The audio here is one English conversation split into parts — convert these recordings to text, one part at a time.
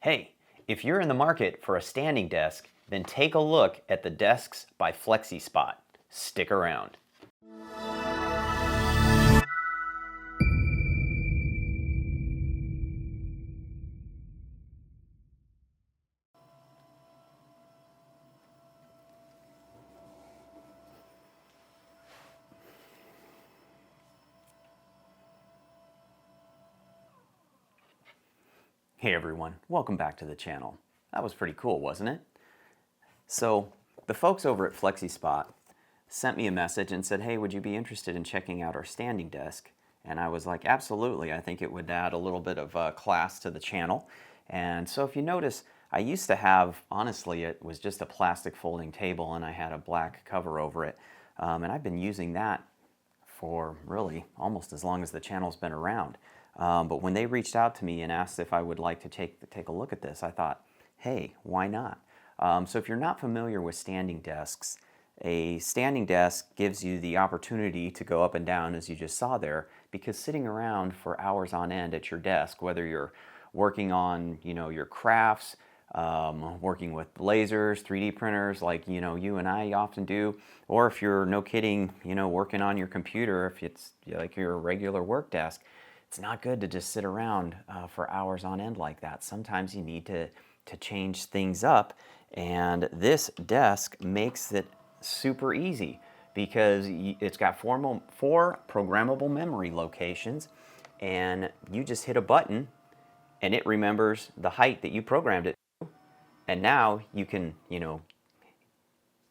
Hey, if you're in the market for a standing desk, then take a look at the desks by FlexiSpot. Stick around. Hey everyone, welcome back to the channel. That was pretty cool, wasn't it? So the folks over at FlexiSpot sent me a message and said, hey, would you be interested in checking out our standing desk? And I was like, absolutely. I think it would add a little bit of class to the channel. And so if you notice, I used to have, honestly, it was just a plastic folding table and I had a black cover over it. And I've been using that for really almost as long as the channel's been around. But when they reached out to me and asked if I would like to take a look at this, I thought, hey, why not? So if you're not familiar with standing desks, a standing desk gives you the opportunity to go up and down, as you just saw there, because sitting around for hours on end at your desk, whether you're working on your crafts, working with lasers, 3D printers like you and I often do, or if you're, no kidding, working on your computer, if it's like your regular work desk, it's not good to just sit around for hours on end like that. Sometimes you need to change things up, and this desk makes it super easy because it's got four programmable memory locations, and you just hit a button and it remembers the height that you programmed it to, and now you can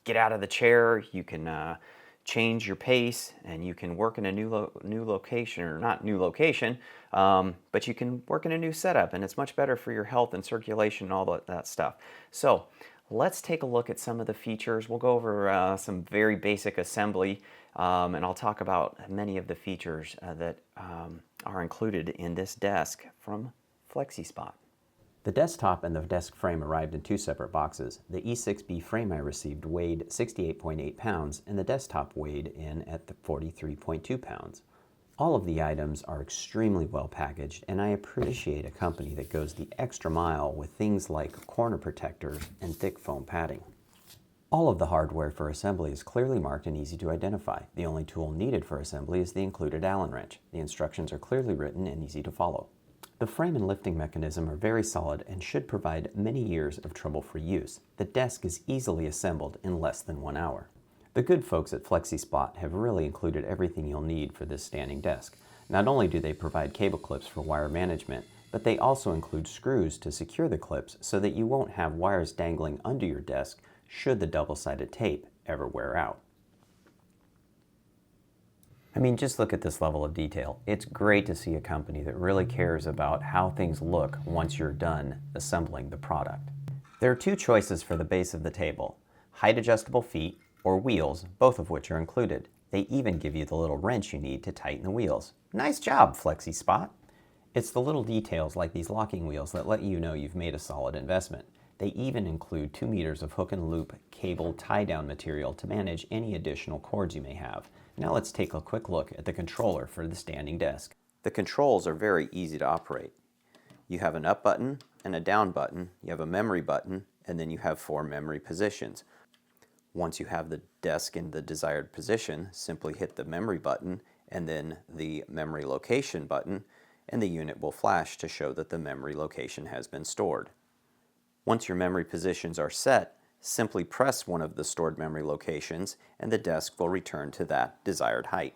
get out of the chair, you can change your pace, and you can work in a new location, or not new location, but you can work in a new setup, and it's much better for your health and circulation and all that stuff. So let's take a look at some of the features. We'll go over some very basic assembly, and I'll talk about many of the features that are included in this desk from FlexiSpot. The desktop and the desk frame arrived in two separate boxes. The E6B frame I received weighed 68.8 pounds, and the desktop weighed in at 43.2 pounds. All of the items are extremely well packaged, and I appreciate a company that goes the extra mile with things like corner protectors and thick foam padding. All of the hardware for assembly is clearly marked and easy to identify. The only tool needed for assembly is the included Allen wrench. The instructions are clearly written and easy to follow. The frame and lifting mechanism are very solid and should provide many years of trouble-free use. The desk is easily assembled in less than 1 hour. The good folks at FlexiSpot have really included everything you'll need for this standing desk. Not only do they provide cable clips for wire management, but they also include screws to secure the clips so that you won't have wires dangling under your desk should the double-sided tape ever wear out. I mean, just look at this level of detail. It's great to see a company that really cares about how things look once you're done assembling the product. There are two choices for the base of the table: height adjustable feet or wheels, both of which are included. They even give you the little wrench you need to tighten the wheels. Nice job, FlexiSpot. It's the little details like these locking wheels that let you know you've made a solid investment. They even include 2 meters of hook and loop cable tie-down material to manage any additional cords you may have. Now let's take a quick look at the controller for the standing desk. The controls are very easy to operate. You have an up button and a down button, you have a memory button, and then you have 4 memory positions. Once you have the desk in the desired position, simply hit the memory button and then the memory location button, and the unit will flash to show that the memory location has been stored. Once your memory positions are set, simply press one of the stored memory locations and the desk will return to that desired height.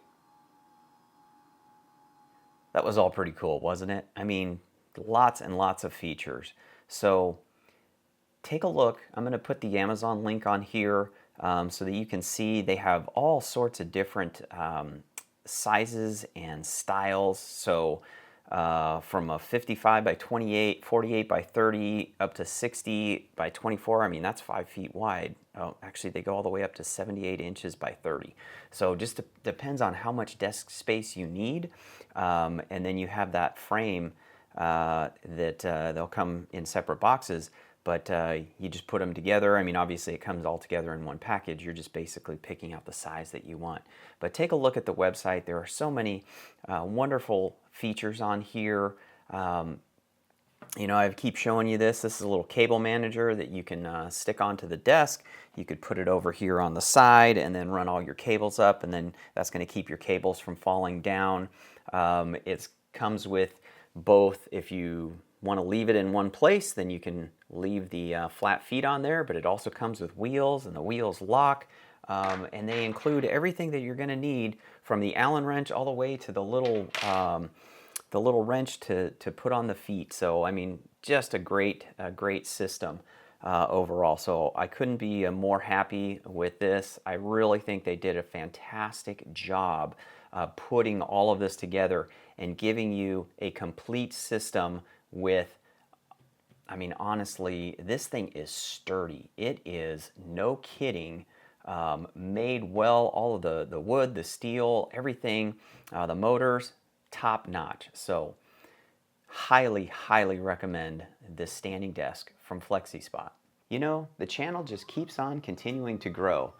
That was all pretty cool, wasn't it? I mean, lots and lots of features. So take a look. I'm going to put the Amazon link on here so that you can see they have all sorts of different sizes and styles. So from a 55 by 28, 48 by 30, up to 60 by 24. I mean, that's 5 feet wide. Oh, actually, they go all the way up to 78 inches by 30. So just depends on how much desk space you need. And then you have that frame that they'll come in separate boxes, but you just put them together. I mean, obviously it comes all together in one package. You're just basically picking out the size that you want. But take a look at the website. There are so many wonderful features on here. I keep showing you this. This is a little cable manager that you can stick onto the desk. You could put it over here on the side and then run all your cables up, and then that's going to keep your cables from falling down. It comes with both. If you want to leave it in one place, then you can leave the flat feet on there, but it also comes with wheels, and the wheels lock. And they include everything that you're going to need, from the Allen wrench all the way to the little wrench to put on the feet. So I mean, just a great system overall. So I couldn't be more happy with this. I really think they did a fantastic job putting all of this together and giving you a complete system with, I mean, honestly, this thing is sturdy. It is, no kidding, made well. All of the wood, the steel, everything, the motors, top notch. So highly, highly recommend this standing desk from FlexiSpot. The channel just keeps on continuing to grow.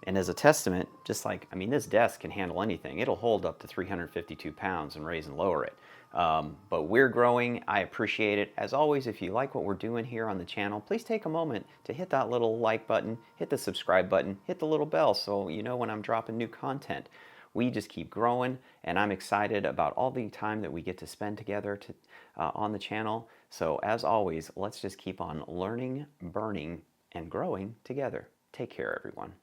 And as a testament, just like, I mean, this desk can handle anything. It'll hold up to 352 pounds and raise and lower it. But we're growing. I appreciate it. As always, if you like what we're doing here on the channel, please take a moment to hit that little like button, hit the subscribe button, hit the little bell so you know when I'm dropping new content. We just keep growing, and I'm excited about all the time that we get to spend together on the channel. So as always, let's just keep on learning, burning, and growing together. Take care, everyone.